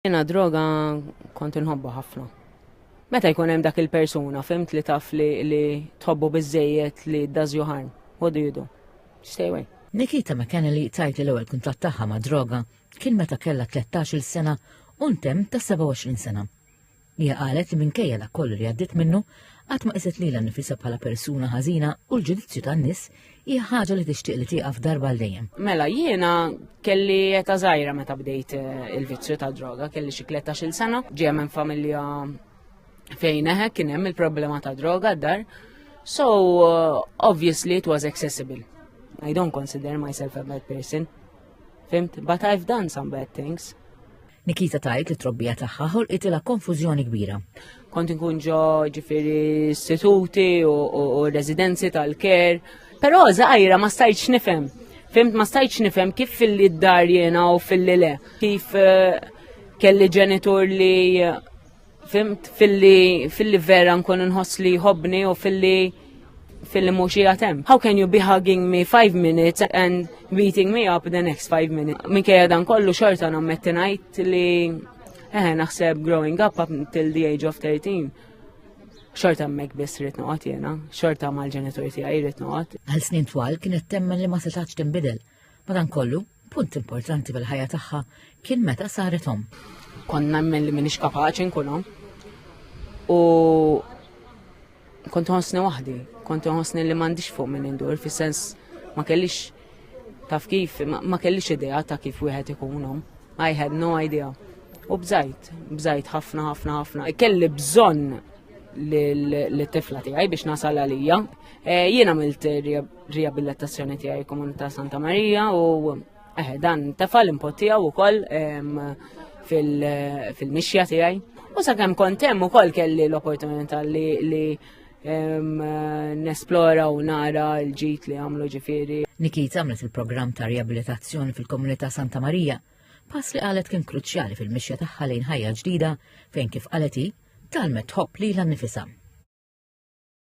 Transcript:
Jena droga kont inħobba ħafna. Meta jkun hemm dak il-persuna, fimt li taf li tħobbu biżejjed li does you harm. What do you do? Stay away. Nikita McAnally tajt li l-ewwel kuntatt tagħha ma' droga kien meta kellha 13-il sena u ntemm ta' 27 sena. Hija qalet li minkejja dak kollu li għaddiet minnu qatt ma qiset lilha nnifisha bħala persuna ħażina u l-ġudizzju tan-nies hija ħaġa li tixtieq li tieqaf darba l dejjem. Mela jiena kelli eta żgħira meta bdejt il-vizzju ta' droga, kelli xi 13-il sena, ġejja minn familja fejn kien hemm il-problema ta' droga d-dar. So obviously it was accessible. I don't consider myself a bad person. Fimt, but I've done some bad things. Nikita tajt li trobbija tagħha ħolqit konfużjoni kbira. Kont inkun ġo ġifieri istituti u residenzi tal-care, però żgħira ma stajtx nifhem. Fimt ma stajtx nifhem kif fil-li d-dar jiena u fil-li le. Kif kelli ġenitur li fimt fil-li vera nkun inħoss li jħobbni u fil-li mhux jatem. How can you be hugging me 5 minutes and beating me up the next 5 minutes? Minkejja dan kollu xorta nammetti ngħid li naħseb growing up until the age of 13. Xorta hemmhekk biss rid noqgħod jiena, xorta mal-ġenitur tiegħi rid noqgħod. Għal snin twal kienet temmen li ma setax tinbidel. Madankollu, punt importanti fil-ħajja tagħha kien meta saret omm. Kont nemmen li m'iniex kapaċi nkun omm. U kont ħossni waħdi, kont ħossni li m'għandix fuq minn indur, fis-sens ma kellix taf kif, ma kellix idea ta' kif wieħed ikun omm. I had no idea. U bżajt ħafna. Kelli bżonn l-tifla tiegħi biex nasal għalija. Jien għamilt riabilitazzjoni tiegħi Komunità Santa Marija u dan tefa l-impot tiegħu wkoll fil-mixja tiegħi. U sakemm kont hemm ukoll kelli l-opportunità li nesplora u nara l-ġid li għamlu ġifieri. Nikita għamlet il-programm ta' riabilitazzjoni fil-Komunità Santa Marija, pass li qalet kien kruċjali fil-mixja tagħha lejn ħajja ġdida fejn kif qalet hi talmet tħobb lilha nnifisha.